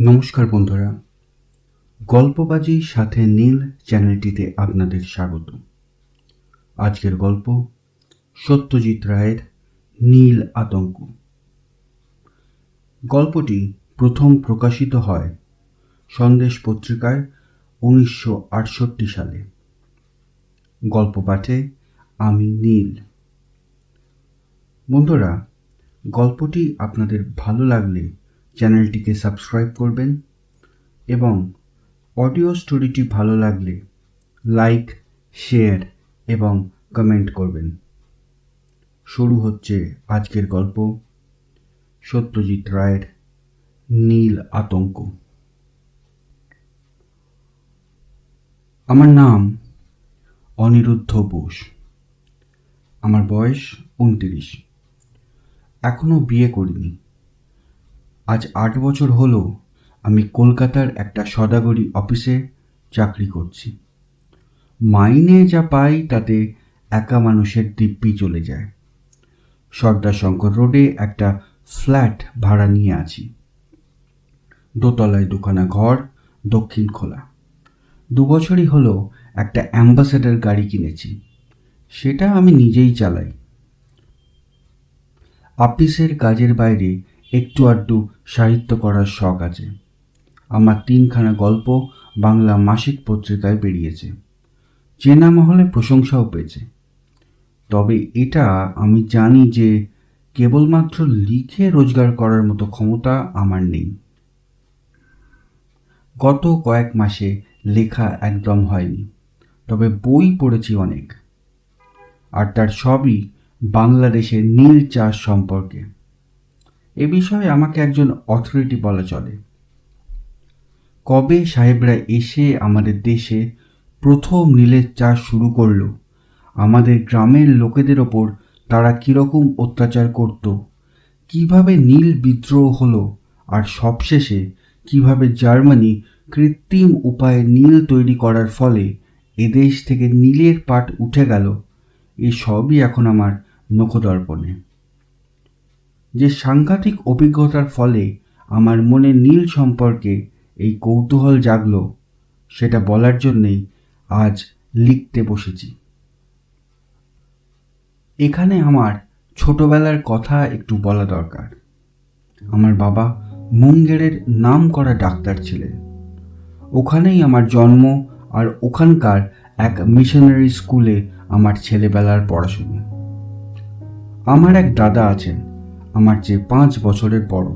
নমস্কার বন্ধুরা, গল্পবাজির সাথে নীল চ্যানেলটিতে আপনাদের স্বাগত। আজকের গল্প সত্যজিৎ রায়ের নীল আতঙ্ক। গল্পটি প্রথম প্রকাশিত হয় সন্দেশ পত্রিকায় 1968 সালে। গল্প পাঠে আমি নীল। বন্ধুরা, গল্পটি আপনাদের ভালো লাগলে চ্যানেলটিকে সাবস্ক্রাইব করবেন এবং অডিও স্টোরিটি ভালো লাগলে লাইক, শেয়ার এবং কমেন্ট করবেন। শুরু হচ্ছে আজকের গল্প সত্যজিৎ রায়ের নীল আতঙ্ক। আমার নাম অনিরুদ্ধ বোস। আমার বয়স 29। এখনো বিয়ে করিনি। আজ 8 বছর হলো আমি কলকাতার একটা সদাগরি অফিসে চাকরি করছি। মাইনে যা পাই তাতে একা মানুষের দিব্যি চলে যায়। সর্দার শঙ্কর রোডে একটা ফ্ল্যাট ভাড়া নিয়ে আছি। দোতলায় দুখানা ঘর, দক্ষিণ খোলা। 2 বছরই হলো একটা অ্যাম্বাসেডর গাড়ি কিনেছি। সেটা আমি নিজেই চালাই। অফিসের কাজের বাইরে একটু আধটু সাহিত্য করার শখ আছে। আমার 3খানা গল্প বাংলা মাসিক পত্রিকায় বেরিয়েছে। চেনা মহলে প্রশংসাও পেয়েছে। তবে এটা আমি জানি যে কেবলমাত্র লিখে রোজগার করার মতো ক্ষমতা আমার নেই। গত কয়েক মাসে লেখা একদম হয়নি, তবে বই পড়েছি অনেক, আর তার সবই বাংলাদেশের নীল চাষ সম্পর্কে। এ বিষয়ে আমাকে একজন অথরিটি বলা চলে। কবে সাহেবরা এসে আমাদের দেশে প্রথম নীলের চাষ শুরু করলো, আমাদের গ্রামের লোকেদের ওপর তারা কীরকম অত্যাচার করত, কিভাবে নীল বিদ্রোহ হলো, আর সবশেষে কিভাবে জার্মানি কৃত্রিম উপায়ে নীল তৈরি করার ফলে এদেশ থেকে নীলের পাট উঠে গেল, এসবই এখন আমার নখদর্পণে। যে সাংঘাতিক অভিজ্ঞতার ফলে আমার মনে নীল সম্পর্কে এই কৌতূহল জাগলো, সেটা বলার জন্যেই আজ লিখতে বসেছি। এখানে আমার ছোটবেলার কথা একটু বলা দরকার। আমার বাবা মুঙ্গেরের নাম করা ডাক্তার ছিলেন। ওখানেই আমার জন্ম, আর ওখানকার এক মিশনারি স্কুলে আমার ছেলেবেলার পড়াশুনো। আমার এক দাদা আছেন, আমার চেয়ে 5 বছরের বড়।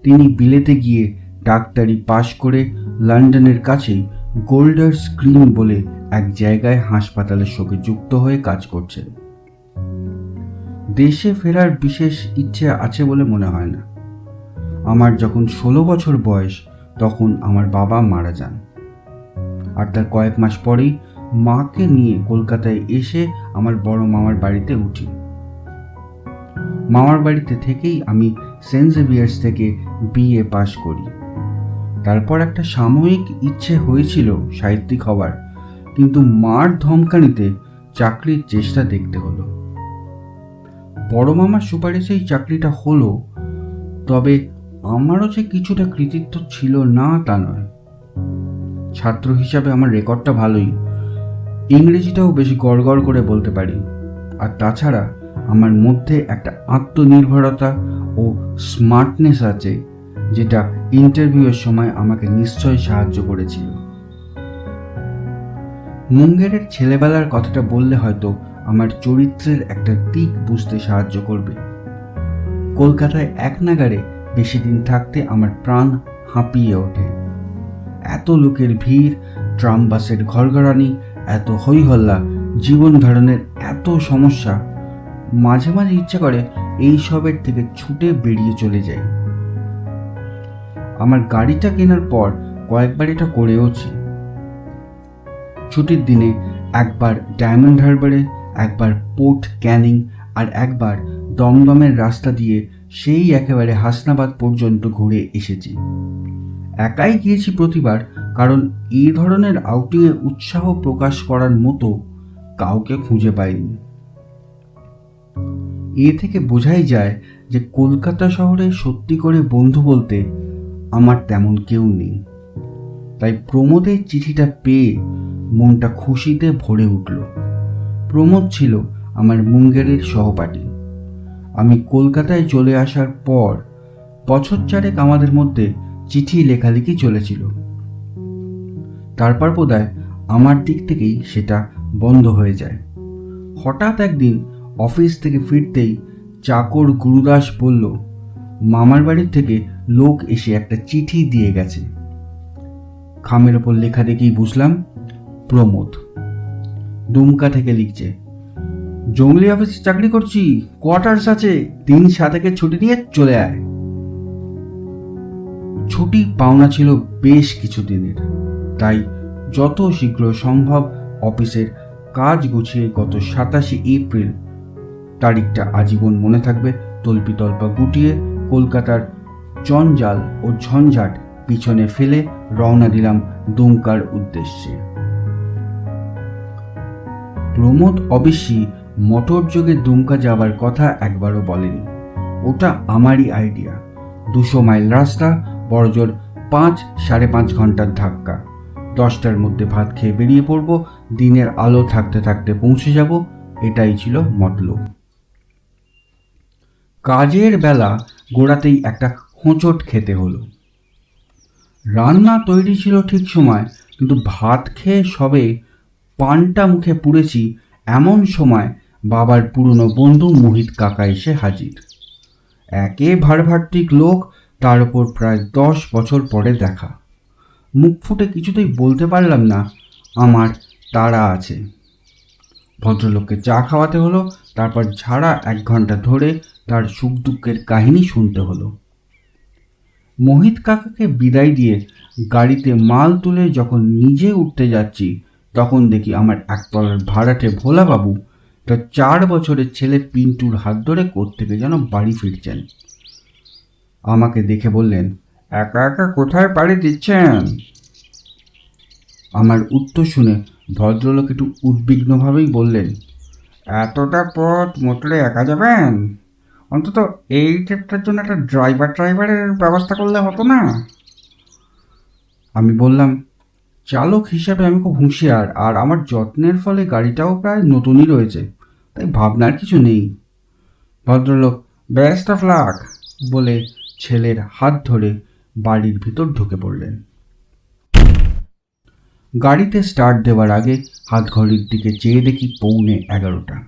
তিনি বিলেতে গিয়ে ডাক্তারি পাশ করে লন্ডনের কাছেই গোল্ডার্স গ্রিন বলে এক জায়গায় হাসপাতালের সঙ্গে যুক্ত হয়ে কাজ করছেন। দেশে ফেরার বিশেষ ইচ্ছে আছে বলে মনে হয় না। আমার যখন 16 বছর বয়স তখন আমার বাবা মারা যান, আর তার কয়েক মাস পরেই মাকে নিয়ে কলকাতায় এসে আমার বড় মামার বাড়িতে উঠি। মামার বাড়িতে থেকেই আমি সেন্ট জেভিয়ার্স থেকে বিএ পাশ করি। তারপর একটা সাময়িক ইচ্ছে হয়েছিল সাহিত্যিক হবার, কিন্তু মার ধমকানিতে চাকরির চেষ্টা দেখতে হলো। বড় মামার সুপারিশেই চাকরিটা হলো, তবে আমারও যে কিছুটা কৃতিত্ব ছিল না তা নয়। ছাত্র হিসাবে আমার রেকর্ডটা ভালোই, ইংরেজিটাও বেশি গড়গড় করে বলতে পারি, আর তাছাড়া আমার মধ্যে একটা আত্মনির্ভরতা ও স্মার্টনেস আছে, যেটা ইন্টারভিউয়ের সময় আমাকে নিশ্চয় সাহায্য করেছিল। মুঙ্গেরের ছেলেবেলার কথাটা বললে হয়তো আমার চরিত্রের একটা দিক বুঝতে সাহায্য করবে। কলকাতায় এক নাগাড়ে বেশি দিন থাকতে আমার প্রাণ হাঁপিয়ে ওঠে। এত লোকের ভিড়, ট্রাম বাসের ঘরঘরানি, এত হইহল্লা, জীবন ধারণের এত সমস্যা, মাঝে মাঝে ইচ্ছে করে এই সবের থেকে ছুটে বেরিয়ে চলে যাই। আমার গাড়িটা কেনার পর কয়েকবার এটা করেওছি। ছুটির দিনে একবার ডায়মন্ড হারবারে, একবার পোর্ট ক্যানিং, আর একবার দমদমের রাস্তা দিয়ে সেই একেবারে হাসনাবাদ পর্যন্ত ঘুরে এসেছি। একাই গিয়েছি প্রতিবার, কারণ এই ধরনের আউটিংয়ে উৎসাহ প্রকাশ করার মতো কাউকে খুঁজে পাইনি। এ থেকে বোঝাই যায় যে কলকাতা শহরে সত্যি করে বন্ধু বলতে আমার তেমন কেউ নেই। তাই প্রমোদের চিঠিটা পেয়ে মনটা খুশিতে ভরে উঠল। প্রমোদ ছিল আমার মুঙ্গেরের সহপাঠী। আমি কলকাতায় চলে আসার পর বছর চারেক আমাদের মধ্যে চিঠি লেখালেখি চলেছিল। তারপর বোধহয় আমার দিক থেকেই সেটা বন্ধ হয়ে যায়। হঠাৎ একদিন অফিস থেকে ফিরতেই চাকর গুরুদাস বলল, মামার বাড়ির থেকে লোক এসে একটা চিঠি দিয়ে গেছে। খামের ওপর লেখা দেখেই বুঝলাম প্রমোদ। দুমকা থেকে লিখছে, জঙ্গলি অফিসে চাকরি করছি, কোয়ার্টার্স আছে, 3-7 ছুটি নিয়ে চলে আয়। ছুটি পাওনা ছিল বেশ কিছুদিনের, তাই যত শীঘ্র সম্ভব অফিসের কাজ গুছিয়ে গত 27 এপ্রিল, তারিখটা আজীবন মনে থাকবে, তল্পিতল্পা গুটিয়ে কলকাতার জঞ্জাল ও ঝঞ্ঝাট পিছনে ফেলে রওনা দিলাম দুমকার উদ্দেশ্যে। প্রমোদ অবশ্যই মোটর যোগে দুমকা যাবার কথা একবারও বলেনি। ওটা আমারই আইডিয়া। 200 মাইল রাস্তা, বড়জোর 5-5.5 ঘন্টার ধাক্কা। 10টার মধ্যে ভাত খেয়ে বেরিয়ে পড়ব, দিনের আলো থাকতে থাকতে পৌঁছে যাব, এটাই ছিল মতলব। কাজের বেলা গোড়াতেই একটা হোঁচট খেতে হলো। রান্না তৈরি ছিল ঠিক সময়, কিন্তু ভাত খেয়ে সবে পানটা মুখে পুড়েছি এমন সময় বাবার পুরনো বন্ধু মোহিত কাকা এসে হাজির। একে ভাড়ভাট্টিক লোক, তার উপর প্রায় 10 বছর পরে দেখা। মুখ ফুটে কিছুতেই বলতে পারলাম না আমার তাড়া আছে। ভদ্রলোককে চা খাওয়াতে হলো, তারপর ঝাড়া 1 ঘন্টা ধরে তার সুখ দুঃখের কাহিনী শুনতে হলো। মোহিত কাকাকে বিদায় দিয়ে গাড়িতে মাল তুলে যখন নিজে উঠতে যাচ্ছি, তখন দেখি আমার একতলার ভাড়াটে ভোলাবাবু তার 4 বছরের ছেলে পিন্টুর হাত ধরে কোত্থেকে যেন বাড়ি ফিরছেন। আমাকে দেখে বললেন, একা একা কোথায় পাড়ি দিচ্ছেন? আমার উত্তর শুনে ভদ্রলোক একটু উদ্বিগ্নভাবেই বললেন, এতটা পথ মোটরে একা যাবেন? অন্তত এই ট্রিপটার জন্য একটা ড্রাইভারের ব্যবস্থা করলে হতো না? আমি বললাম, চালক হিসাবে আমি খুব হুঁশিয়ার, আর আমার যত্নের ফলে গাড়িটাও প্রায় নতুনই রয়েছে, তাই ভাবনার কিছু নেই। ভদ্রলোক বেস্ট অফ লাক বলে ছেলের হাত ধরে বাড়ির ভিতর ঢুকে পড়লেন। গাড়িতে স্টার্ট দেওয়ার আগে হাত ঘড়ির দিকে চেয়ে দেখি 11:15।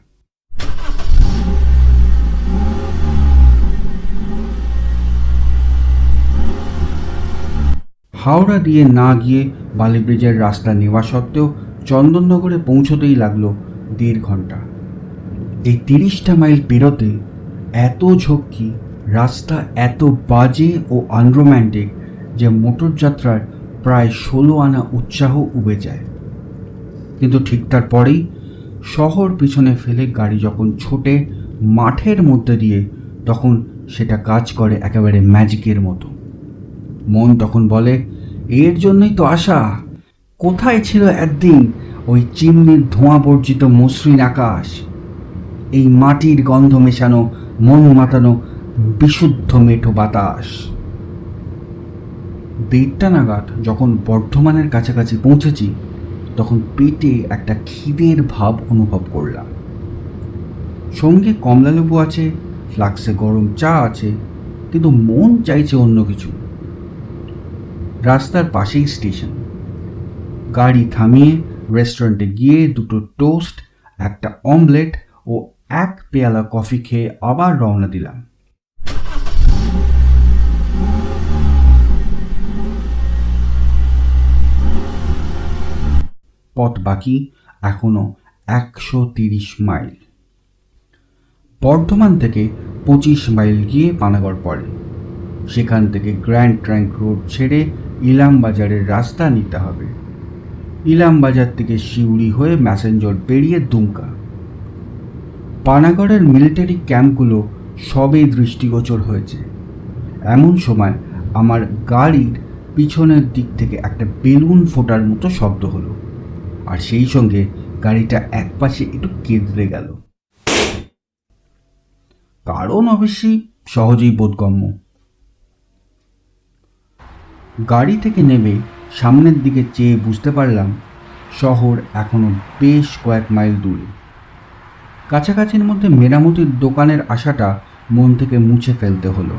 হাওড়া দিয়ে না গিয়ে বালিব্রিজের রাস্তা নেওয়া সত্ত্বেও চন্দননগরে পৌঁছতেই লাগলো 1.5 ঘন্টা। এই 30টা মাইল পেরোতে এত ঝক্কি, রাস্তা এত বাজে ও আনরোম্যান্টিক যে মোটর যাত্রার প্রায় 16 আনা উৎসাহ উবে যায়। কিন্তু ঠিক তারপরেই শহর পিছনে ফেলে গাড়ি যখন ছোটে মাঠের মধ্যে দিয়ে, তখন সেটা কাজ করে একেবারে ম্যাজিকের মতো। মন তখন বলে, এর জন্যই তো আশা। কোথায় ছিল একদিন ওই চিমনির ধোঁয়া বর্জিত মসৃণ আকাশ, এই মাটির গন্ধ মেশানো মন মাতানো বিশুদ্ধ মেঠো বাতাস? 1:30 নাগাদ যখন বর্ধমানের কাছাকাছি পৌঁছেছি, তখন পেটে একটা খিদের ভাব অনুভব করলাম। সঙ্গে কমলালেবু আছে, ফ্লাক্সে গরম চা আছে, কিন্তু মন চাইছে অন্য কিছু। রাস্তার পাশেই স্টেশন। গাড়ি থামিয়ে রেস্টুরেন্টে গিয়ে 2টো টোস্ট, একটা অমলেট ও 1 পেয়ালা কফি খেয়ে আবার রওনা দিলাম। পথ বাকি এখনো 130 মাইল। বর্ধমান থেকে 25 মাইল গিয়ে পানাগড় পড়ে। সেখান থেকে গ্র্যান্ড ট্রাঙ্ক রোড ছেড়ে ইলামবাজারের রাস্তা নিতে হবে। ইলামবাজার থেকে শিউড়ি হয়ে ম্যাসেঞ্জর পেরিয়ে দুমকা। পানাগড়ের মিলিটারি ক্যাম্পগুলো সবে দৃষ্টিগোচর হয়েছে। এমন সময় আমার গাড়ির পিছনের দিক থেকে একটা বেলুন ফোটার মতো শব্দ হলো, আর সেই সঙ্গে গাড়িটা একপাশে একটু কেঁদড়ে গেল। কারণ অবশ্যই সহজেই বোধগম্য। গাড়ি থেকে নেমে সামনের দিকে চেয়ে বুঝতে পারলাম শহর এখনো বেশ কয়েক মাইল দূরে। কাছাকাছির মধ্যে মেরামতির দোকানের আশাটা মন থেকে মুছে ফেলতে হলো।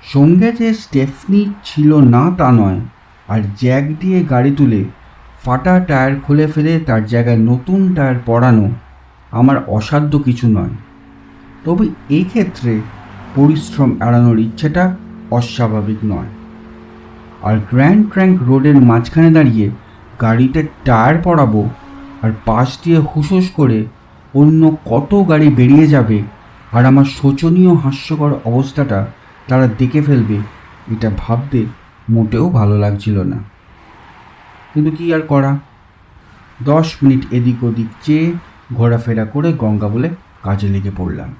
সঙ্গে যে স্টেফনি ছিল না তা নয়, আর জ্যাক দিয়ে গাড়ি তুলে ফাটা টায়ার খুলে ফেলে তার জায়গায় নতুন টায়ার পরানো আমার অসাধ্য কিছু নয়। তবে এই ক্ষেত্রে পরিশ্রম এড়ানোর ইচ্ছেটা অস্বাভাবিক নয়। আর গ্র্যান্ড ট্র্যাঙ্ক রোডের মাঝখানে দাঁড়িয়ে গাড়িতে টায়ার পরাবো আর পাশ দিয়ে হুঁশোস করে অন্য কত গাড়ি বেরিয়ে যাবে আর আমার শোচনীয় হাস্যকর অবস্থাটা তারা দেখে ফেলবে, এটা ভাবতে মোটেও ভালো লাগছিল না। কিন্তু কি আর করা, 10 মিনিট এদিক ওদিক চেয়ে ঘোরাফেরা করে গঙ্গা বলে কাজে লেগে পড়লাম।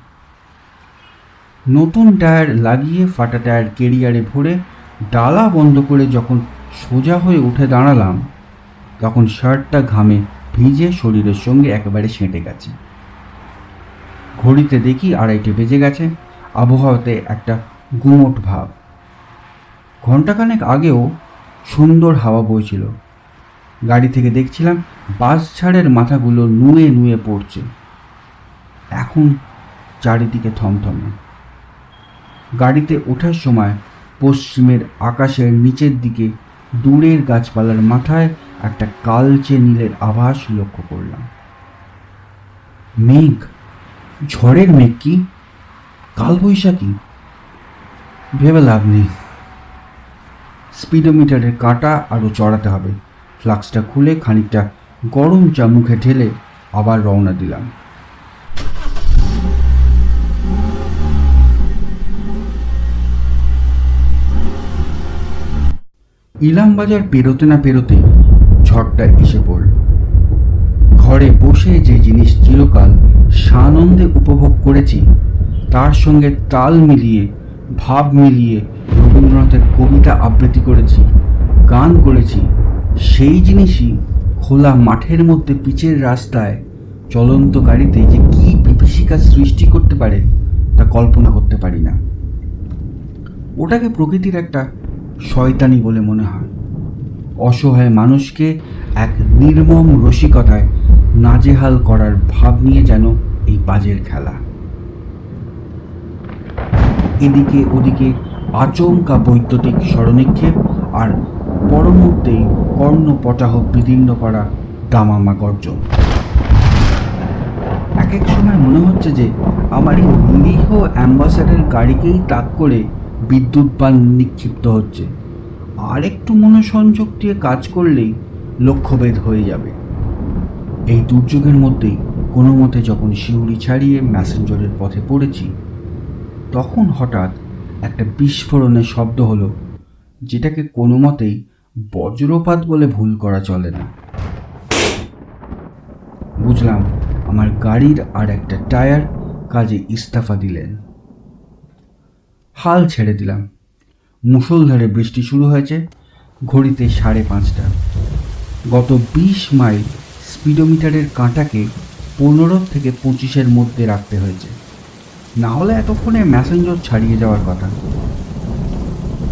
নতুন টায়ার লাগিয়ে ফাটা টায়ার কেরিয়ারে ভরে ডালা বন্ধ করে যখন সোজা হয়ে উঠে দাঁড়ালাম, তখন শার্টটা ঘামে ভিজে শরীরের সঙ্গে একেবারে সেঁটে গেছে। ঘড়িতে দেখি 2:30 বেজে গেছে। আবহাওয়াতে একটা গুমোট ভাব। ঘণ্টাখানেক আগেও সুন্দর হাওয়া বইছিল। গাড়ি থেকে দেখছিলাম বাস ছাড়ের মাথাগুলো নুয়ে নুয়ে পড়ছে। এখন চারিদিকে থমথমে। গাড়িতে ওঠার সময় পশ্চিমের আকাশের নিচের দিকে দূরের গাছপালার মাথায় একটা কালচে নীলের আভাস লক্ষ্য করলাম। মেঘ, ঝড়ের মেঘ কি কালবৈশাখী? ভেবে লাভ নেই। স্পিডোমিটারের কাঁটা আরও চড়াতে হবে। ফ্লাক্সটা খুলে খানিকটা গরম চা মুখে ঢেলে আবার রওনা দিলাম। ইলামবাজার পেরোতে না পেরোতে ঝড়টা এসে পড়ল। ঘরে বসে যে জিনিস চিরকাল সানন্দে উপভোগ করেছি তার সঙ্গে তাল মিলিয়ে ভাব মিলিয়ে রবীন্দ্রনাথের কবিতা আবৃত্তি করেছি, গান করেছি, সেই জিনিসই খোলা মাঠের মধ্যে পিচের রাস্তায় চলন্ত গাড়িতে যে কী বিভীষিকা সৃষ্টি করতে পারে তা কল্পনা করতে পারি না। ওটাকে প্রকৃতির একটা শয়তানি বলে মনে হয়। অসহায় মানুষকে এক নির্মম রসিকতায় নাজেহাল করার ভাব নিয়ে যেন এই বাজের খেলা। এদিকে ওদিকে আচমকা বৈদ্যুতিক স্মরণিক্ষেপ আর পরমুহূর্তেই কর্ণপটাহ বিদীর্ণ করা দামামা গর্জন। এক এক সময় মনে হচ্ছে যে আমার এই নিরীহ অ্যাম্বাসেডার গাড়িকেই তাক করে বিদ্যুৎ বান নিক্ষিপ্ত হচ্ছে। আর একটু মনোসংযোগ দিয়ে কাজ করলেই লক্ষ্যভেদ হয়ে যাবে। এই দুর্যোগের মধ্যেই কোনো মতে যখন শিউরি ছাড়িয়ে ম্যাসেঞ্জরের পথে পড়েছি, তখন হঠাৎ একটা বিস্ফোরণের শব্দ হলো, যেটাকে কোনো মতেই বজ্রপাত বলে ভুল করা চলে না। বুঝলাম আমার গাড়ির আর একটা টায়ার কাজে ইস্তফা দিলেন। হাল ছেড়ে দিলাম। মুষলধারে বৃষ্টি শুরু হয়েছে। ঘড়িতে 5:30। গত 20 মাইল স্পিডোমিটারের কাঁটাকে 15 থেকে 25-এর মধ্যে রাখতে হয়েছে, না হলে এতক্ষণে ম্যাসেঞ্জর ছাড়িয়ে যাওয়ার কথা।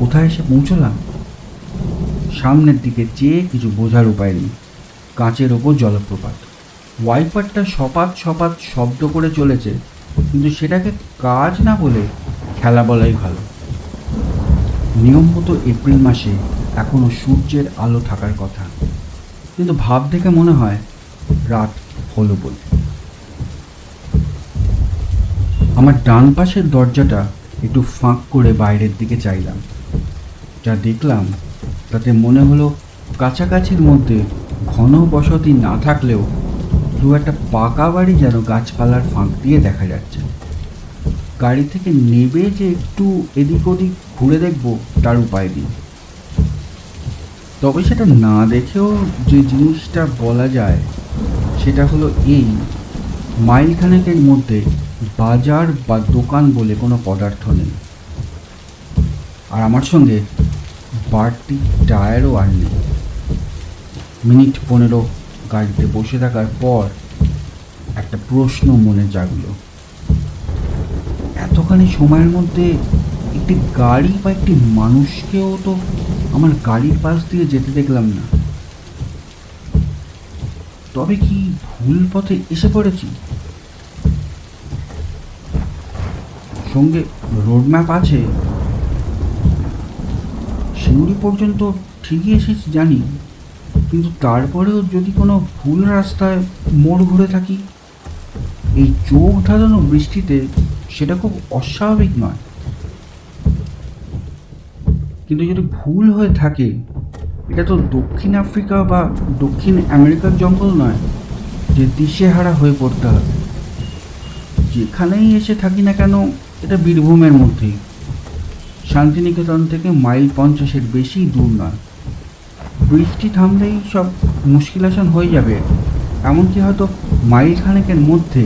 কোথায় এসে পৌঁছলাম? সামনের দিকে চেয়ে কিছু বোঝার উপায় নেই। কাঁচের ওপর জলপ্রপাত। ওয়াইপারটা সপাত সপাত শব্দ করে চলেছে, কিন্তু সেটাকে কাজ না বলে খেলা বলাই ভালো। নিয়ম মতো এপ্রিল মাসে এখনও সূর্যের আলো থাকার কথা, কিন্তু ভাব দেখে মনে হয় রাত হলো বলে। আমার ডান পাশের দরজাটা একটু ফাঁক করে বাইরের দিকে চাইলাম। যা দেখলাম তাতে মনে হলো কাছাকাছির মধ্যে ঘন বসতি না থাকলেও দু একটা পাকা বাড়ি যেন গাছপালার ফাঁক দিয়ে দেখা যাচ্ছে। গাড়ি থেকে নেবে যে একটু এদিক ওদিক ঘুরে দেখব তার উপায় নেই। তবে সেটা না দেখেও যে জিনিসটা বলা যায় সেটা হলো এই, মাইলখানেকের মধ্যে বাজার বা দোকান বলে কোনো পদার্থ নেই। আর আমার সঙ্গে বাড়তি টায়ারও আর নেই। মিনিট 15 গাড়িতে বসে থাকার পর একটা প্রশ্ন মনে জাগলো, এতখানি সময়ের মধ্যে একটি গাড়ি বা একটি মানুষকেও তো আমার গাড়ির পাশ দিয়ে যেতে দেখলাম না। তবে কি ভুল পথে এসে পড়েছি? সঙ্গে রোড ম্যাপ আছে, সিউড়ি পর্যন্ত ঠিকই এসেছি জানি, কিন্তু তারপরেও যদি কোনো ভুল রাস্তায় মোড় ঘুরে থাকি এই চোখ ধাঁধানো বৃষ্টিতে, সেটা খুব অস্বাভাবিক নয়। কিন্তু যদি ভুল হয়ে থাকে, এটা তো দক্ষিণ আফ্রিকা বা দক্ষিণ আমেরিকার জঙ্গল নয় যে দিশেহারা হয়ে পড়তে হবে। যেখানেই এসে থাকি না কেন, এটা বীরভূমের মধ্যেই, শান্তিনিকেতন থেকে মাইল 50-এর বেশি দূর নয়। বৃষ্টি থামলেই সব মুশকিল আসান হয়ে যাবে। এমনকি হয়তো মাইল খানেকের মধ্যে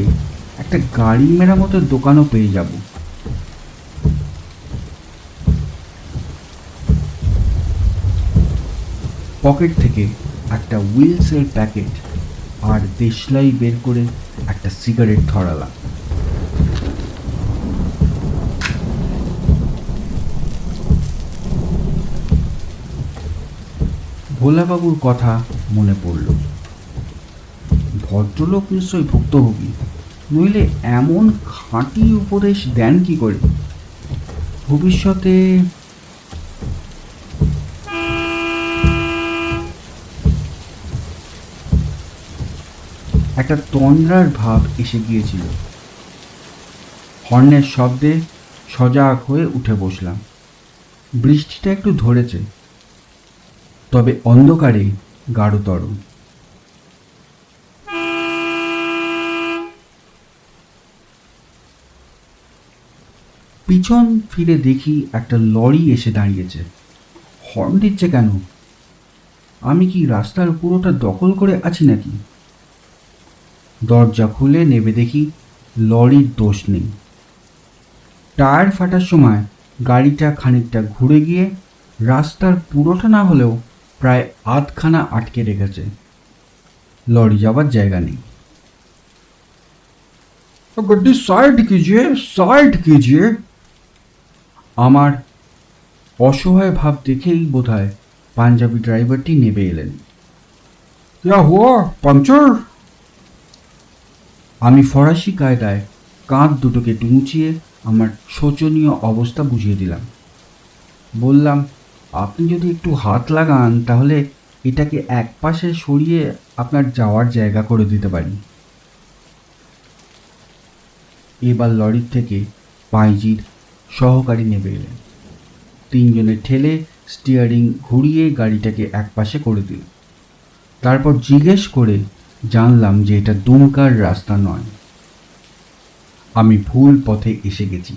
একটা গাড়ি মেরামতের দোকানও পেয়ে যাব। পকেট থেকে একটা হুইলসের প্যাকেট আর দেশলাই বের করে একটা সিগারেট ধরালাম। ভোলাবাবুর কথা মনে পড়ল। ভদ্রলোক নিশ্চয়ই ভুক্তভোগী, নইলে এমন খাঁটি উপদেশ দেন কি করে? ভবিষ্যতে একটা তন্দ্রার ভাব এসে গিয়েছিল। হর্নের শব্দে সজাগ হয়ে উঠে বসলাম। বৃষ্টিটা একটু ধরেছে, তবে অন্ধকারে গাঢ়তর। পিছন ফিরে দেখি একটা লরি এসে দাঁড়িয়েছে। হর্ন দিচ্ছে কেন? আমি কি রাস্তার পুরোটা দখল করে আছি নাকি? দরজা খুলে নেমে দেখি লরির দোষ নেই। টায়ার ফাটার সময় গাড়িটা খানিকটা ঘুরে গিয়ে রাস্তার পুরোটা না হলেও প্রায় আধখানা আটকে রেখেছে। লরি যাবার জায়গা নেই। गड्डी साइड कीजिए, साइड कीजिए। আমার অসহায় ভাব দেখেই বোধহয় পাঞ্জাবি ড্রাইভারটি নেমে এলেন। क्या हुआ, पंचर? আমি ফরাসি কায়দায় কাঁধ দুটোকে ডুমুচিয়ে আমার শোচনীয় অবস্থা বুঝিয়ে দিলাম। বললাম, আপনি যদি একটু হাত লাগান তাহলে এটাকে এক পাশে সরিয়ে আপনার যাওয়ার জায়গা করে দিতে পারি। এবার লরির থেকে পাইজির সহকারী নেমে এলেন। তিনজনে ঠেলে স্টিয়ারিং ঘুরিয়ে গাড়িটাকে একপাশে করে দিল। তারপর জিজ্ঞেস করে জানলাম যে এটা দুমকার রাস্তা নয়। আমি ভুল পথে এসে গেছি,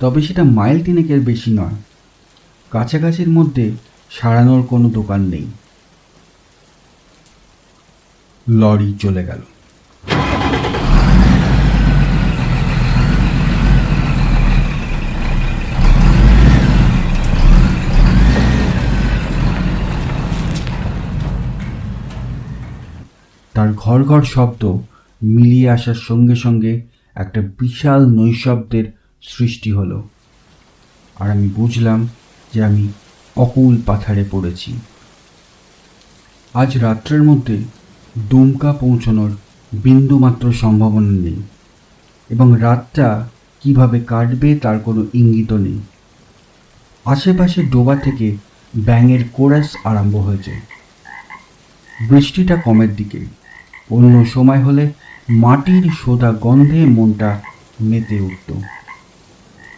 তবে সেটা মাইল 3-এর বেশি নয়। কাছাকাছির মধ্যে সারানোর কোনো দোকান নেই। লরি চলে গেল। তার ঘর ঘর শব্দ মিলিয়ে আসার সঙ্গে সঙ্গে একটা বিশাল নৈশব্দের সৃষ্টি হলো, আর আমি বুঝলাম যে আমি অকুল পাথারে পড়েছি। আজ রাত্রের মধ্যে দুমকা পৌঁছানোর বিন্দুমাত্র সম্ভাবনা নেই, এবং রাতটা কিভাবে কাটবে তার কোনো ইঙ্গিত নেই। আশেপাশে ডোবা থেকে ব্যাঙের কোরাস আরম্ভ হয়েছে। বৃষ্টিটা কমের দিকে। অন্য সময় হলে মাটির সোদা গন্ধে মনটা মেতে উঠত,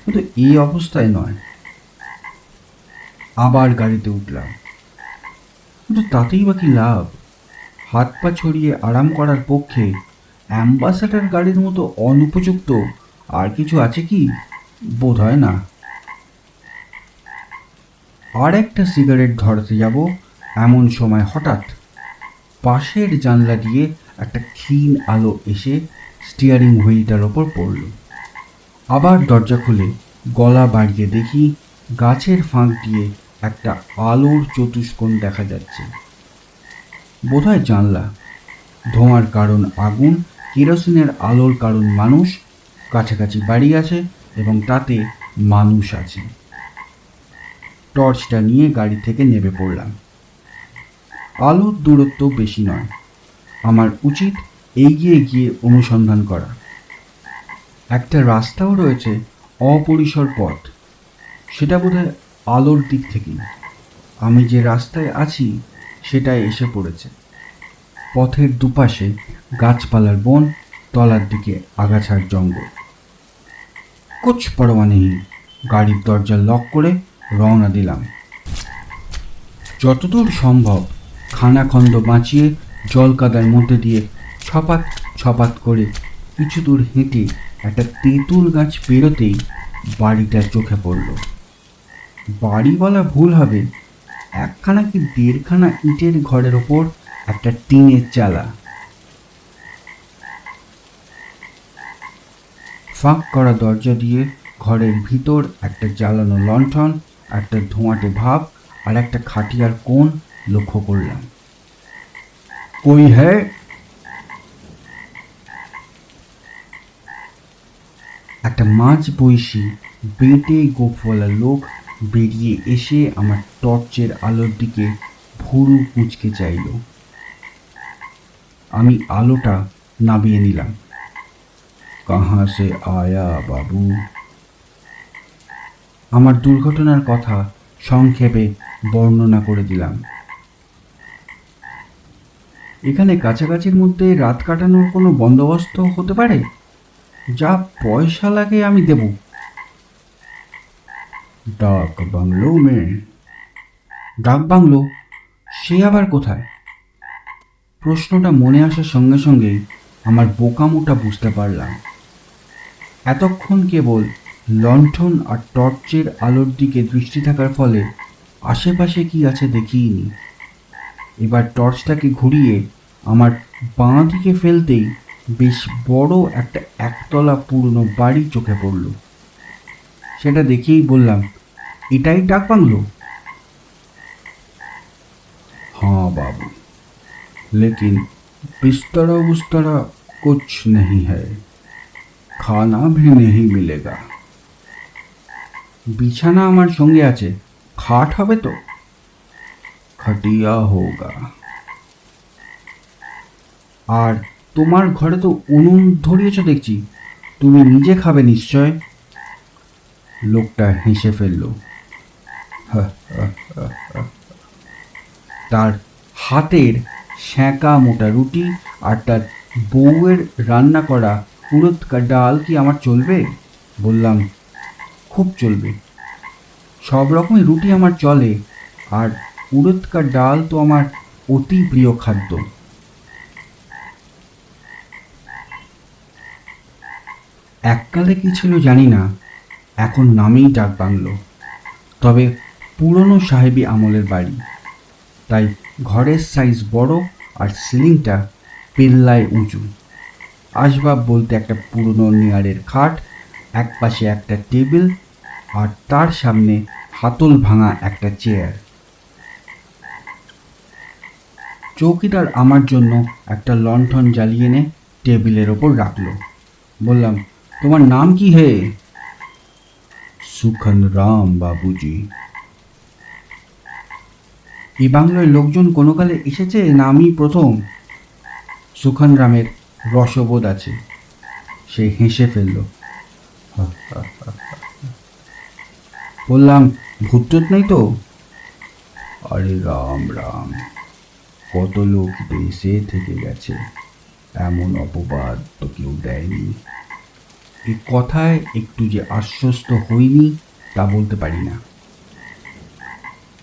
কিন্তু এই অবস্থায় নয়। আবার গাড়িতে উঠলাম, কিন্তু তাতেই বা কি লাভ? হাত পা ছড়িয়ে আরাম করার পক্ষে অ্যাম্বাসাডার গাড়ির মতো অনুপযুক্ত আর কিছু আছে কি? বোধ হয় না। আর একটা সিগারেট ধরাতে যাব এমন সময় হঠাৎ পাশের জানলা দিয়ে একটা ক্ষীণ আলো এসে স্টিয়ারিং হুইলটার ওপর পড়ল। আবার দরজা খুলে গলা বাড়িয়ে দেখি গাছের ফাঁক দিয়ে একটা আলোর চতুষ্কোণ দেখা যাচ্ছে। বোধহয় জানলা। ধোঁয়ার কারণ আগুন, কেরোসিনের আলোর কারণ মানুষ। কাছাকাছি বাড়ি আছে এবং তাতে মানুষ আছে। টর্চটা নিয়ে গাড়ি থেকে নেমে পড়লাম। আলোর দূরত্ব বেশি নয়, আমার উচিত এগিয়ে গিয়ে অনুসন্ধান করা। একটা রাস্তাও রয়েছে, অপরিসর পথ, সেটা বোধহয় আলোর দিক থেকেই। আমি যে রাস্তায় আছি সেটাই এসে পড়েছে। পথের দুপাশে গাছপালার বন, তলার দিকে আগাছার জঙ্গল। কুছ পরোয়া নেই, গাড়ির দরজা লক করে রওনা দিলাম। যতদূর সম্ভব খানাখন্দ বাঁচিয়ে জলকাদার মধ্যে দিয়ে ছপাত ছপাত করে কিছু দূর হেঁটে একটা তেঁতুল গাছ পেরোতেই বাড়িটা চোখে পড়ল। বাড়ি বলা ভুল হবে, একখানা কি দেড়খানা ইটের ঘরের ওপর একটা টিনের চালা। ফাঁক করা দরজা দিয়ে ঘরের ভিতর একটা জ্বালানো লণ্ঠন, একটা ধোঁয়াটে ভাব আর একটা খাটিয়ার কোণ লক্ষ্য করলাম। কই হ্যাঁ? একটা মাঝ বয়সী বেঁটে গোঁফওয়ালা লোক বেরিয়ে এসে আমার টর্চের আলোর দিকে ভুরু কুঁচকে চাইল। আমি আলোটা নামিয়ে নিলাম। কাহা সে আয়া বাবু? আমার দুর্ঘটনার কথা সংক্ষেপে বর্ণনা করে দিলাম। এখানে কাছাকাছির মধ্যে রাত কাটানোর কোনো বন্দোবস্ত হতে পারে? যা পয়সা লাগে আমি দেব। ডাক বাংলো মে? ডাক বাংলো? সে আবার কোথায়? প্রশ্নটা মনে আসার সঙ্গে সঙ্গেই আমার বোকামোটা বুঝতে পারলাম। এতক্ষণ কেবল লণ্ঠন আর টর্চের আলোর দিকে দৃষ্টি থাকার ফলে আশেপাশে কি আছে দেখিনি। এবার টর্চটাকে ঘুরিয়ে আমার বাঁ দিকে ফেলতেই বেশ বড় একটা একতলা পুরনো বাড়ি চোখে পড়ল। সেটা দেখেই বললাম, এটাই ডাক বাংলো? हाँ बाबू, लेकिन बिस्तरा उस्तरा कुछ नहीं है, खाना भी नहीं मिलेगा। বিছানা আমার সঙ্গে আছে, খাট হবে তো? खटिया होगा। আর তোমার ঘরে তো উনুন ধরিয়েছ দেখছি, তুমি নিজে খাবে নিশ্চয়। লোকটা হেসে ফেলল। তার হাতের সেঁকা মোটা রুটি আর তার বউয়ের রান্না করা উড়দ কা ডাল কি আমার চলবে? বললাম, খুব চলবে। সব রকমই রুটি আমার চলে, আর উড়দ কা ডাল তো আমার অতি প্রিয় খাদ্য। এককালে কি ছিল জানি না, এখন নামেই ডাক বাংলো। তবে পুরনো সাহেবী আমলের বাড়ি, তাই ঘরের সাইজ বড় আর সিলিংটা পেল্লায় উঁচু। আসবাব বলতে একটা পুরনো নেয়ারের খাট, এক পাশে একটা টেবিল, আর তার সামনে হাতল ভাঙা একটা চেয়ার। চৌকিদার আমার জন্য একটা লণ্ঠন জ্বালিয়ে এনে টেবিলের ওপর রাখলো। বললাম, তোমার নাম কি হে? সুখন রাম বাবুজি। এই বাংলায় লোকজন কোনো কালে এসেছে না আমি প্রথম? সুখন রামের রসবোধ আছে, সে হেসে ফেলল। বললাম, ভূতটুত নেই তো? আরে রাম রাম, কত লোক দেশে থেকে গেছে, এমন অপবাদ তো কেউ দেয়নি। এই কথায় একটু যে আশ্বস্ত হইনি তা বলতে পারি না।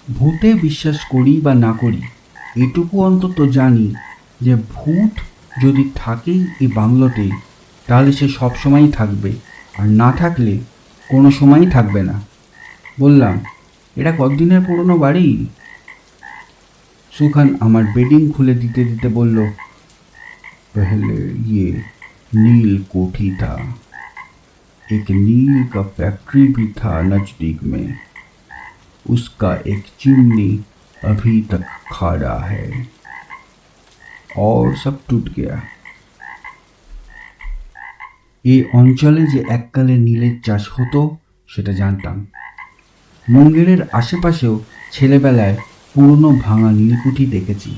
ভূতে বিশ্বাস করি বা না করি, এটুকু অন্তত জানি যে ভূত যদি থাকেই এই বাংলোতে, তাহলে সে সবসময়ই থাকবে, আর না থাকলে কোনো সময়ই থাকবে না। বললাম, এটা কতদিনের পুরনো বাড়ি? সুখান আমার বেডিং খুলে দিতে দিতে বলল, पहले ये नील कोठी था, एक नील का फैक्ट्री भी था नजदीक में, उसका एक चिमनी अभी तक खड़ा है, और सब टूट गया। এই অঞ্চলে যে এককালে নীলের চাষ হতো সেটা জানতাম। মন্দিরের আশেপাশেও ছেলেবেলায় পুরনো ভাঙা নীলকুঠি দেখেছি।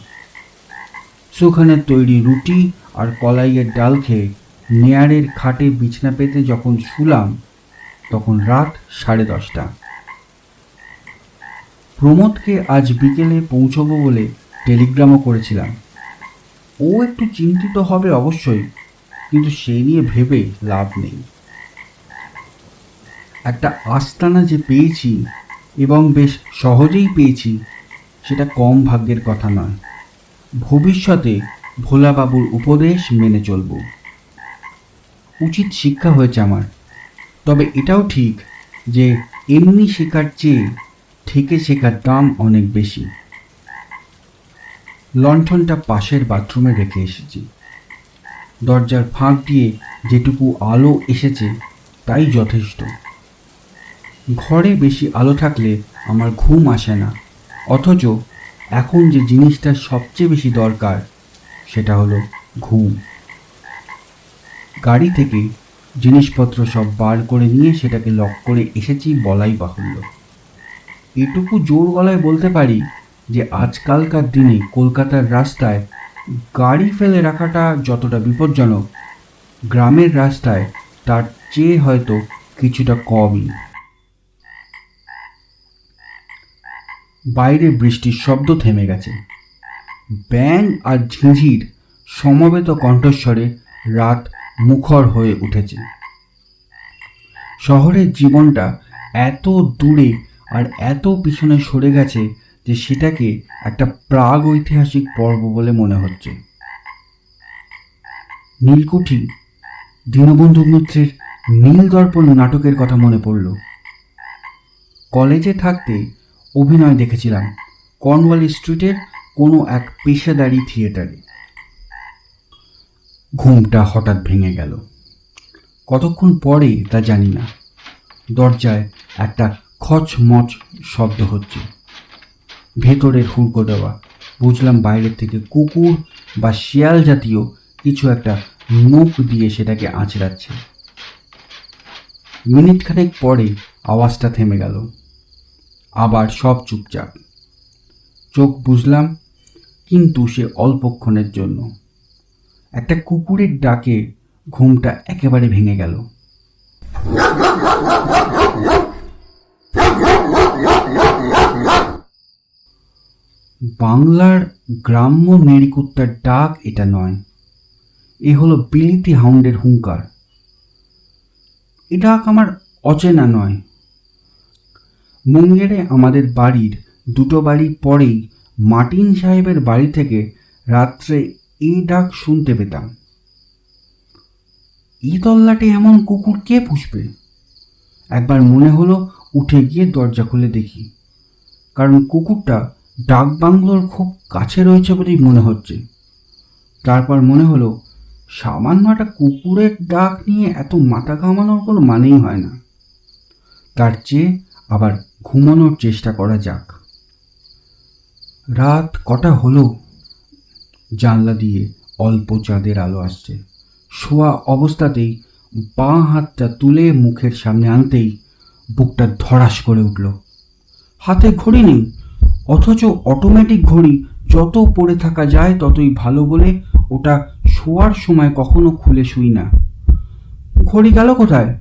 সুখানের তৈরি রুটি আর কলাইয়ের ডাল খেয়ে মেয়ারের খাটে বিছনা পেতে যখন শুলাম, তখন রাত 10:30। প্রমোদকে আজ বিকেলে পৌঁছবো বলে টেলিগ্রামও করেছিলাম। ও একটু চিন্তিত হবে অবশ্যই, কিন্তু সেই নিয়ে ভেবে লাভ নেই। একটা আস্তানা যে পেয়েছি, এবং বেশ সহজেই পেয়েছি, সেটা কম ভাগ্যের কথা নয়। ভবিষ্যতে ভোলাবাবুর উপদেশ মেনে চলব। উচিত শিক্ষা হয়েছে আমার। তবে এটাও ঠিক যে এমনি শেখার চেয়ে থেকে শেখার দাম অনেক বেশি। লণ্ঠনটা পাশের বাথরুমে রেখে এসেছি। দরজার ফাঁক দিয়ে যেটুকু আলো এসেছে তাই যথেষ্ট। ঘরে বেশি আলো থাকলে আমার ঘুম আসে না, অথচ এখন যে জিনিসটা সবচেয়ে বেশি দরকার সেটা হলো ঘুম। গাড়ি থেকে জিনিসপত্র সব বার করে নিয়ে সেটাকে লক করে এসেছি বলাই বাহুল্য। এটুকু জোর গলায় বলতে পারি যে আজকালকার দিনে কলকাতার রাস্তায় গাড়ি ফেলে রাখাটা যতটা বিপজ্জনক, গ্রামের রাস্তায় তার চেয়ে হয়তো কিছুটা কমই। বাইরে বৃষ্টির শব্দ থেমে গেছে। ব্যাঙ আর ঝিঁঝির সমবেত কণ্ঠস্বরে রাত মুখর হয়ে উঠেছে। শহরের জীবনটা এত দূরে আর এত পিছনে সরে গেছে যে সেটাকে একটা প্রাগ ঐতিহাসিক পর্ব বলে মনে হচ্ছে। নীলকুঠি, দীনবন্ধু মিত্রের নীলদর্পণ নাটকের কথা মনে পড়ল। কলেজে থাকতে অভিনয় দেখেছিলাম কর্নওয়ালিস স্ট্রিটের কোনো এক পেশাদারি থিয়েটারে। ঘুমটা হঠাৎ ভেঙে গেল। কতক্ষণ পরে তা জানি না। দরজায় একটা খচমচ শব্দ হচ্ছে। ভেতরের হুড়কো দেওয়া। বুঝলাম বাইরের থেকে কুকুর বা শিয়াল জাতীয় কিছু একটা মুখ দিয়ে সেটাকে আঁচড়াচ্ছে। মিনিটখানেক পরে আওয়াজটা থেমে গেল। আবার সব চুপচাপ। চোখ বুঝলাম, কিন্তু সে অল্পক্ষণের জন্য। একটা কুকুরের ডাকে ঘুমটা একেবারে ভেঙে গেল। বাংলার গ্রাম্য নেড়িকুত্তার ডাক এটা নয়, এ হলো বিলিতি হাউন্ডের হুঙ্কার। এ ডাক আমার অচেনা নয়। মুঙ্গেরে আমাদের বাড়ির 2 বাড়ি পরেই মার্টিন সাহেবের বাড়ি থেকে রাত্রে এই ডাক শুনতে পেতাম। এই তল্লাটে এমন কুকুর কে পুষবে? একবার মনে হলো উঠে গিয়ে দরজা খুলে দেখি, কারণ কুকুরটা ডাক বাংলোর খুব কাছে রয়েছে বলেই মনে হচ্ছে। তারপর মনে হলো সামান্য একটা কুকুরের ডাক নিয়ে এত মাথা ঘামানোর কোনো মানেই হয় না। তার চেয়ে আবার ঘুমানোর চেষ্টা করা যাক। রাত কটা হলো? জানলা দিয়ে অল্প চাঁদের আলো আসছে। শোয়া অবস্থাতেই বাঁ হাতটা তুলে মুখের সামনে আনতেই বুকটা ধড়াস করে উঠল। হাতে ঘড়ি নেই, অথচ অটোমেটিক ঘড়ি যত পড়ে থাকা যায় ততই ভালো বলে ওটা শোয়ার সময় কখনো খুলে শুই না। ঘড়ি গেল কোথায়?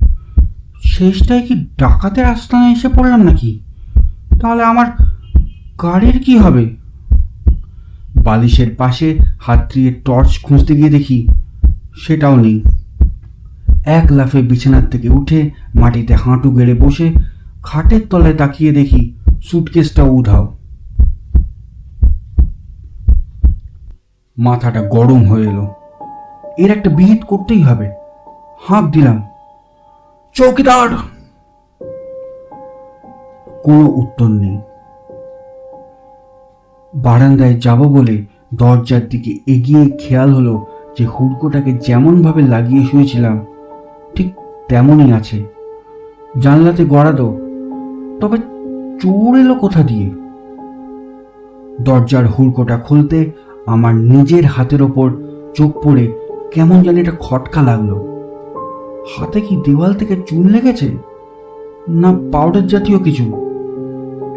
শেষটায় কি ডাকাতের আস্তানায় এসে পড়লাম নাকি? তাহলে আমার গাড়ির কি হবে? বালিশের পাশে হাত দিয়ে টর্চ খুঁজতে গিয়ে দেখি সেটাও নেই। এক লাফে বিছানার থেকে উঠে মাটিতে হাঁটু গেড়ে বসে খাটের তলায় তাকিয়ে দেখি সুটকেসটাও উধাও। মাথাটা গরম হয়ে এলো। এর একটা বিহিত করতেই হবে। হাঁক দিলাম, চৌকিদার! কোনো উত্তর নেই। বারান্দায় যাব বলে দরজার দিকে এগিয়ে খেয়াল হলো যে হুড়কোটাকে যেমনভাবে লাগিয়ে শুয়েছিলাম ঠিক তেমনই আছে। জানলাতে গড়াদো, তবে চোর এলো কোথা দিয়ে? দরজার হুড়কোটা খুলতে আমার নিজের হাতের ওপর চোখ পড়ে কেমন জানি একটা খটকা লাগলো। হাতে কি দেওয়াল থেকে চুন লেগেছে? না পাউডার জাতীয় কিছু।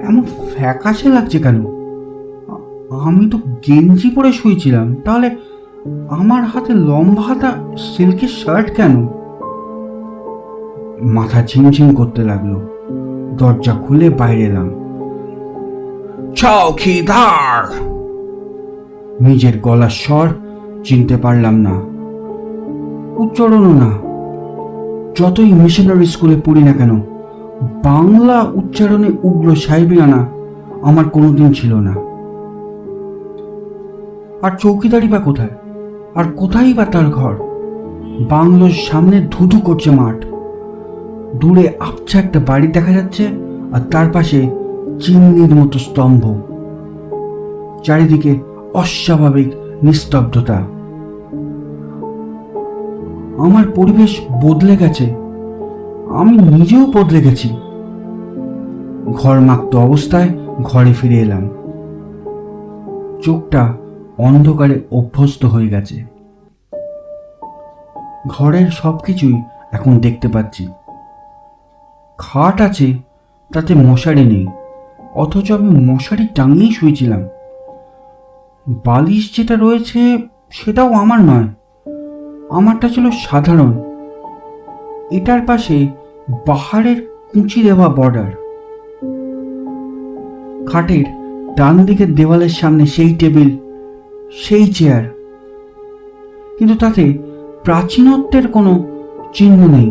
এমন ফ্যাকাশে লাগছে কেন? আমি তো গেঞ্জি পরে শুয়েছিলাম, তাহলে আমার হাতে লম্বা হাতা সিল্কের শার্ট কেন? মাথা ঝিমঝিম করতে লাগলো। দরজা খুলে বাইরে এলাম। চৌকিদার! নিজের গলার স্বর চিনতে পারলাম না, উচ্চারণও না। যতই মিশনারি স্কুলে পড়ি না কেন, বাংলা উচ্চারণে উগ্র সাহেবিয়ানা আমার কোনোদিন ছিল না। আর চৌকিদারি বা কোথায়? আর কোথায় বা তার ঘর? বাংলোর সামনে ধুধু করছে মাঠ, দূরে আবছা একটা বাড়ি দেখা যাচ্ছে, আর তার পাশে চিমনির মতো স্তম্ভ। চারিদিকে অস্বাভাবিক নিস্তব্ধতা। আমার পরিবেশ বদলে গেছে, আমি নিজেও বদলে গেছি। ঘরমাক্ত অবস্থায় ঘরে ফিরে এলাম। চোখটা অন্ধকারে অভ্যস্ত হয়ে গেছে। ঘরের সবকিছুই এখন দেখতে পাচ্ছি। খাট আছে, তাতে মশারি নেই, অথচ আমি মশারি টাঙিয়েই শুয়েছিলাম। বালিশ যেটা রয়েছে সেটাও আমার নয়, আমারটা ছিল সাধারণ। এটার পাশে বাহারের কুঁচি দেওয়া বর্ডার। খাটের ডান দিকের দেওয়ালের সামনে সেই টেবিল, সেই চেয়ার, কিন্তু তাতে প্রাচীনত্বের কোনো চিহ্ন নেই।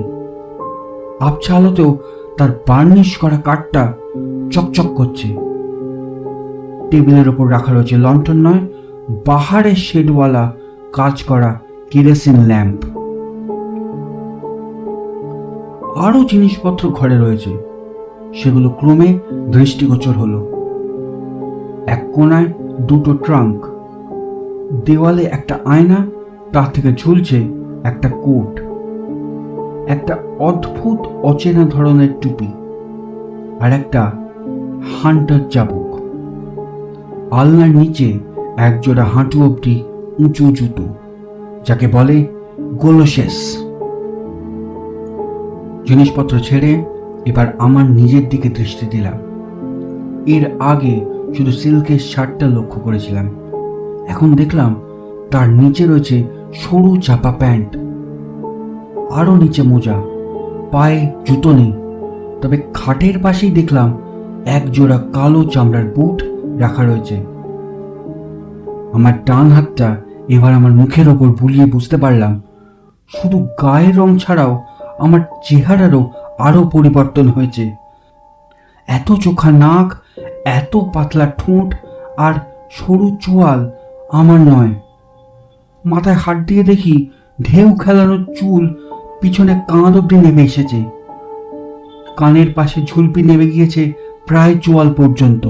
আবছা আলোতেও তার বার্নিশ করা কাঠটা চকচক করছে। টেবিলের ওপর রাখা রয়েছে লণ্ঠন নয়, বাহারের শেডওয়ালা কাজ করা কেরোসিন ল্যাম্প। আরো জিনিসপত্র ঘরে রয়েছে, সেগুলো ক্রমে দৃষ্টিগোচর হলো। এক কোণায় দুটো ট্রাঙ্ক, দেওয়ালে একটা আয়না, তার থেকে ঝুলছে একটা কোট, একটা অদ্ভুত অচেনা ধরনের টুপি, আর একটা হান্টার চাবুক। আলনার নিচে একজোড়া হাঁটু অবধি উঁচু জুতো, যাকে বলে গোলোশেস। জিনিসপত্র ছেড়ে এবার আমার নিজের দিকে দৃষ্টি দিলাম। এর আগে শুধু সিল্কের শার্টটা লক্ষ্য করেছিলাম, এখন দেখলাম তার নিচে রয়েছে সরু চাপা প্যান্ট, আরো নিচে মোজা, পায়ে জুতো নেই। তবে খাটের পাশেই দেখলাম এক জোড়া কালো চামড়ার বুট রাখা রয়েছে। আমার ডান হাতটা এবার আমার মুখের ওপর বুলিয়ে বুঝতে পারলাম শুধু গায়ের রং ছাড়াও আমার চেহারারও আরো পরিবর্তন হয়েছে। এত চোখা নাক, এত পাতলা ঠোঁট আর সরু চোয়াল আমার নয়। মাথায় হাত দিয়ে দেখি ঢেউ খেলানো চুল পিছনে কাঁধ অব্দি নেমে এসেছে। কানের পাশে ঝুলপি নেমে গিয়েছে প্রায় চোয়াল পর্যন্ত।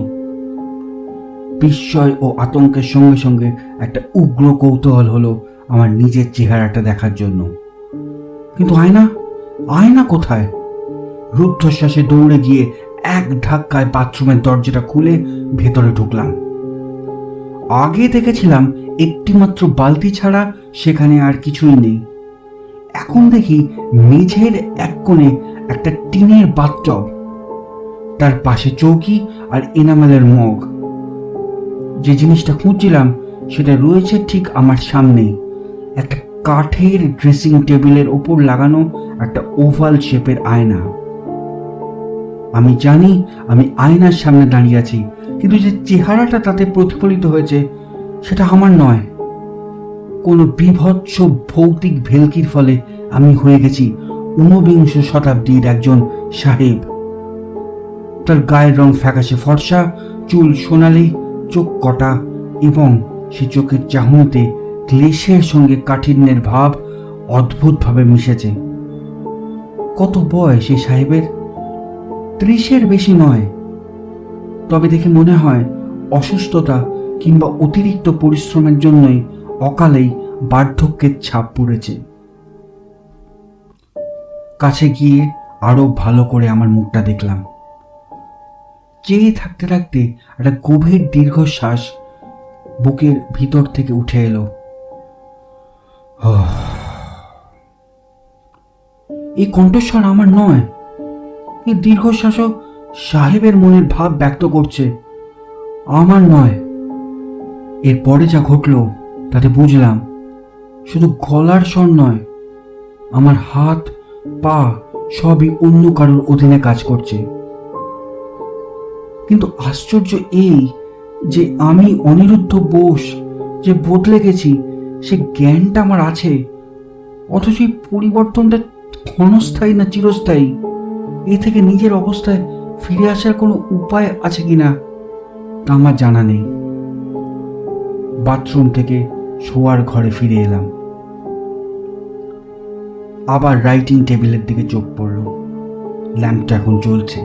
বিস্ময় ও আতঙ্কের সঙ্গে সঙ্গে একটা উগ্র কৌতূহল হলো আমার নিজের চেহারাটা দেখার জন্য। কিন্তু আয়না, আয়না কোথায়? রুদ্ধশ্বাসে দৌড়ে গিয়ে এক ধাক্কায় বাথরুমের দরজাটা খুলে ভেতরে ঢুকলাম। আগে দেখেছিলাম একটিমাত্র বালতি ছাড়া সেখানে আর কিছুই নেই। এখন দেখি মেঝের এক কোণে একটা টিনের বাথটব, তার পাশে চৌকি আর এনামেলের মগ। যে জিনিসটা খুঁজছিলাম সেটা রয়েছে ঠিক আমার সামনেই, একটা কাঠের ড্রেসিং টেবিলের ওপর লাগানো একটা ওভাল শেপের আয়না। আমি জানি আমি আয়নার সামনে দাঁড়িয়ে আছি, কিন্তু যে চেহারাটা তাতে প্রতিফলিত হয়েছে সেটা আমার নয়। কোনো বিভৎস ভৌতিক ভেলকির ফলে আমি হয়ে গেছি ঊনবিংশ শতাব্দীর একজন সাহেব। তার গায়ের রং ফ্যাকাশে ফর্সা, চুল সোনালি, চোখ কটা, এবং সে চোখের চাহনিতে ক্লেশের সঙ্গে কাঠিন্যের ভাব অদ্ভুতভাবে মিশেছে। কত বয়স এই সাহেবের? 30-এর বেশি নয়, তবে দেখে মনে হয় অসুস্থতা কিংবা অতিরিক্ত পরিশ্রমের জন্যই অকালেই বার্ধক্যের ছাপ পড়েছে। কাছে গিয়ে আরো ভালো করে আমার মুখটা দেখলাম। চেয়ে থাকতে থাকতে একটা গভীর দীর্ঘশ্বাস বুকের ভিতর থেকে উঠে এলো। এই কণ্ঠস্বর আমার নয়, এই দীর্ঘশ্বাসও সাহেবের মনের ভাব ব্যক্ত করছে, আমার নয়। এরপরে যা ঘটল তাতে বুঝলাম শুধু গলার স্বর নয়, আমার হাত পা সবই অন্য কারোর অধীনে কাজ করছে। কিন্তু আশ্চর্য এই যে আমি অনিরুদ্ধ বোস যে বদলে গেছি সে জ্ঞানটা আমার আছে, অথচ এই পরিবর্তনটা ক্ষণস্থায়ী না চিরস্থায়ী, এ থেকে নিজের অবস্থায় ফিরে আসার কোনো উপায় আছে কিনা তা আমার জানা নেই। বাথরুম থেকে শোয়ার ঘরে ফিরে এলাম। আবার রাইটিং টেবিলের দিকে চোখ পড়ল। ল্যাম্পটা এখন জ্বলছে।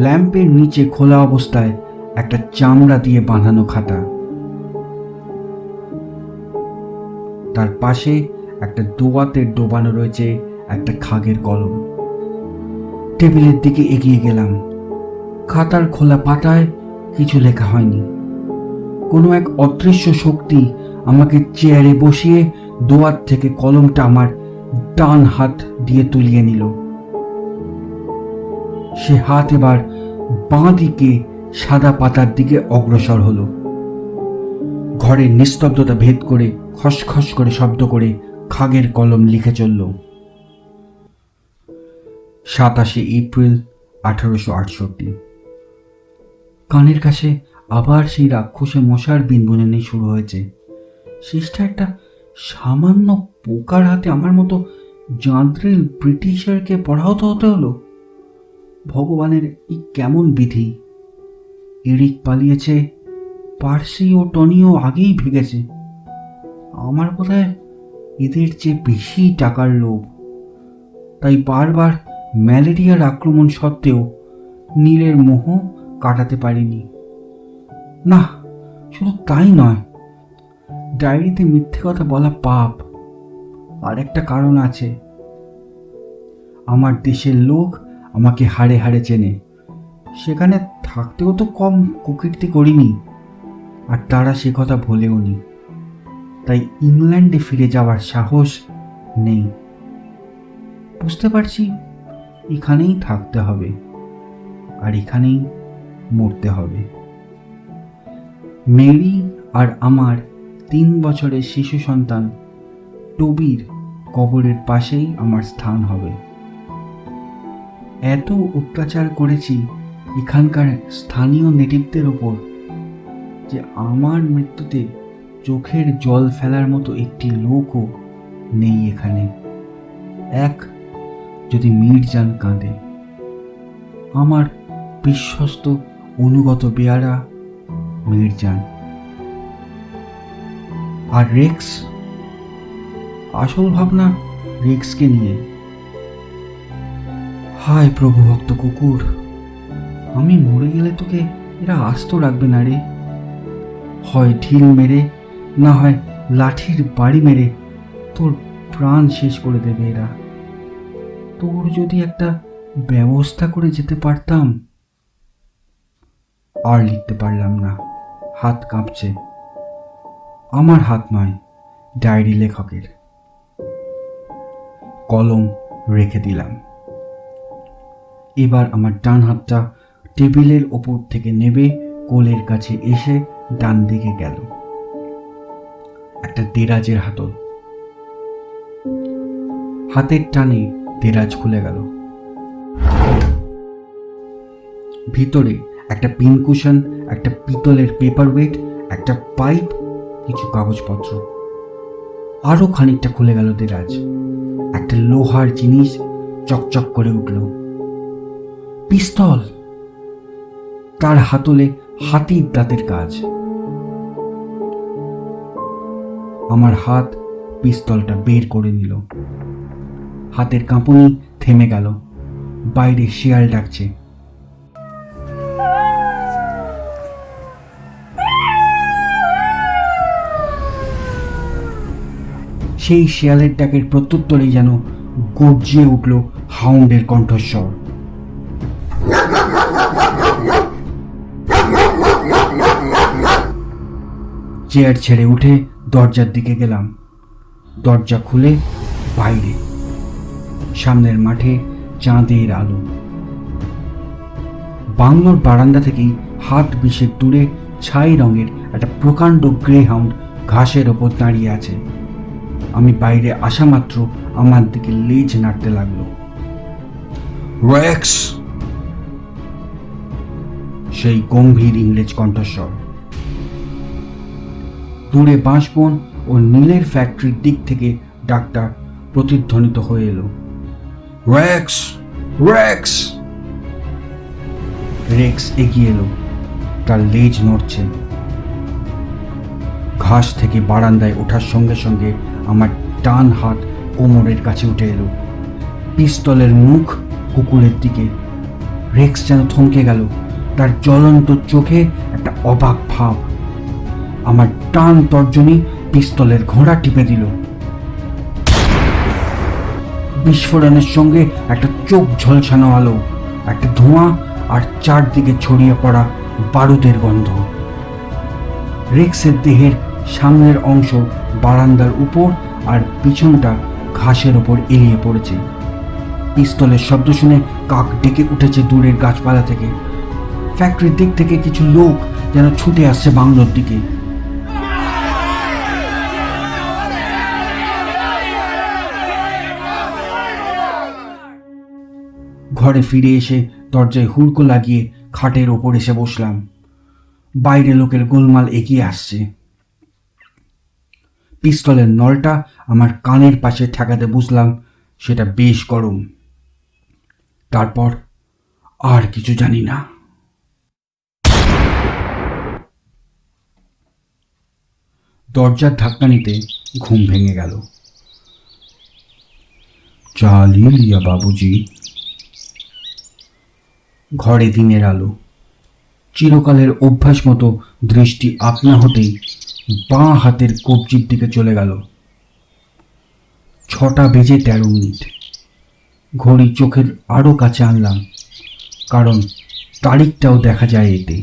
ল্যাম্পের নিচে খোলা অবস্থায় একটা চামড়া দিয়ে বাঁধানো খাতা, তার পাশে একটা দোয়াতে ডোবানো রয়েছে একটা খাগের কলম। টেবিলের দিকে এগিয়ে গেলাম। খাতার খোলা পাতায় কিছু লেখা হয়নি। কোনো এক অদৃশ্য শক্তি আমাকে চেয়ারে বসিয়ে দোয়াত থেকে কলমটা আমার ডান হাত দিয়ে তুলিয়ে নিল। সে হাত এবার বাঁ দিকে সাদা পাতার দিকে অগ্রসর হলো। ঘরের নিস্তব্ধতা ভেদ করে খসখস করে শব্দ করে খাগের কলম লিখে চলল, 27 এপ্রিল 1868। কানের কাছে আবার সেই রাক্ষসে মশার বিনবিনানি শুরু হয়েছে। শেষটা একটা সামান্য পোকার হাতে আমার মতো জাঁদরেল ব্রিটিশারকে পরাহত হতে হলো। ভগবানের এই কেমন বিধি! এরিক পালিয়েছে, পার্সি ও টনিও আগেই ভেগেছে। আমার বোধহয় এদের চেয়ে বেশি টাকার লোভ, তাই বারবার ম্যালেরিয়ার আক্রমণ সত্ত্বেও নীলের মোহ কাটাতে পারিনি। না, শুধু তাই নয়, ডায়েরিতে মিথ্যে কথা বলা পাপ। আর একটা কারণ আছে, আমার দেশের লোক আমাকে হাড়ে হাড়ে চেনে। সেখানে থাকতেও তো কম কুকীর্তি করিনি, আর তারা সে কথা ভোলেও নি। তাই ইংল্যান্ডে ফিরে যাওয়ার সাহস নেই। বুঝতে পারছি এখানেই থাকতে হবে, আর এখানেই মরতে হবে। মেরি আর আমার 3 বছরের শিশু সন্তান টবির কবরের পাশেই আমার স্থান হবে। এত অত্যাচার করেছি এখানকার স্থানীয় নেটিভদের ওপর যে আমার মৃত্যুতে চোখের জল ফেলার মতো একটি লোকও নেই এখানে। যদি মির্জান কাঁদে, আমার বিশ্বস্ত অনুগত বেয়ারা মির্জান। আর রেক্স, আসল ভাবনা রেক্সকে নিয়ে। হায় প্রভু ভক্ত কুকুর, আমি মরে গেলে তোকে এরা আস্ত রাখবে না রে। হয় ঢিল মেরে, না হয় লাঠির বাড়ি মেরে তোর প্রাণ শেষ করে দেবে এরা। তোর যদি একটা ব্যবস্থা করে যেতে পারতাম। আর লিখতে পারলাম না, হাত কাঁপছে। আমার হাত নয়, ডায়েরি লেখকের। কলম রেখে দিলাম। এবার আমার ডান হাতটা টেবিলের ওপর থেকে নেবে কোলের কাছে এসে ডান দিকে গেল। একটা দেরাজের হাতল। হাতের টানে দেরাজ খুলে গেল। ভিতরে একটা পিনকুশন, একটা পিতলের পেপার ওয়েট, একটা পাইপ, কিছু কাগজপত্র। আরো খানিকটা খুলে গেল দেরাজ। একটা লোহার জিনিস চকচক করে উঠল। পিস্তল, তার হাতলে হাতির দাঁতের কাজ। আমার হাত পিস্তলটা বের করে নিল। হাতের কাঁপুনি থেমে গেল। বাইরে শিয়াল ডাকছে। সেই শিয়ালের ডাকের প্রত্যুত্তরেই যেন গর্জিয়ে উঠল হাউন্ডের কণ্ঠস্বর। চেয়ার ছেড়ে উঠে দরজার দিকে গেলাম। দরজা খুলে বাইরে সামনের মাঠে চাঁদের আলো। বাংলোর বারান্দা থেকেই হাত 20 দূরে ছাই রঙের একটা প্রকাণ্ড গ্রে হাউন্ড ঘাসের ওপর দাঁড়িয়ে আছে। আমি বাইরে আসা মাত্র আমার দিকে লেজ নাড়তে লাগলো। রেক্স, সেই গম্ভীর ইংরেজ কণ্ঠস্বর। দূরে বাঁশবন ও নীলের ফ্যাক্টরির দিক থেকে ডাকটা প্রতিধ্বনিত হয়ে এলো। Rex, Rex. রেক্স এগিয়ে এলো, তার লেজ নড়ছে। ঘাস থেকে বারান্দায় ওঠার সঙ্গে সঙ্গে আমার ডান হাত কোমরের কাছে উঠে এলো, পিস্তলের মুখ কুকুরের দিকে। রেক্স যেন থমকে গেল, তার জ্বলন্ত চোখে একটা অবাক ভাব। আমার টান তর্জনী পিস্তলের ঘোড়া টিপে দিল। বিস্ফোরণের সঙ্গে একটা চোখ ঝলসানো আলো, একটা ধোঁয়া, আর চারদিকে ছড়িয়ে পড়া বারুদের গন্ধ। রেক্সের দেহের সামনের অংশ বারান্দার উপর আর পিছনটা ঘাসের ওপর এলিয়ে পড়েছে। পিস্তলের শব্দ শুনে কাক ডেকে উঠেছে দূরের গাছপালা থেকে। ফ্যাক্টরির দিক থেকে কিছু লোক যেন ছুটে আসছে বাংলোর দিকে। ঘরে ফিরে এসে দরজায় হুড়কো লাগিয়ে খাটের ওপর এসে বসলাম। বাইরে লোকের গোলমাল এগিয়ে আসছে। পিস্তলের নলটা আমার কানের পাশে ঠেকাতে বুঝলাম সেটা বেশ গরম। তারপর আর কিছু জানি না। দরজার ধাক্কানিতে ঘুম ভেঙে গেল। চালিয়ে লিয়া বাবুজি। ঘরে দিনের আলো। চিরকালের অভ্যাস মতো দৃষ্টি আপনা হতেই বাঁ হাতের কবজির দিকে চলে গেল। 6:13। ঘড়ি চোখের আরো কাছে আনলাম, কারণ তারিখটাও দেখা যায় এতে,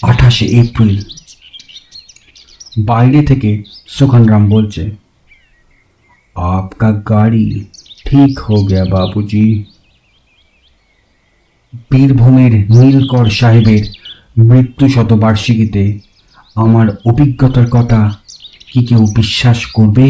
28 এপ্রিল। বাইরে থেকে সুখনরাম বলছে, আপকা গাড়ি ঠিক হো গয়া বাবুজি। বীরভূমের নীলকর সাহেবের মৃত্যু শতবার্ষিকীতে আমার অভিজ্ঞতার কথা কি কেউ বিশ্বাস করবে?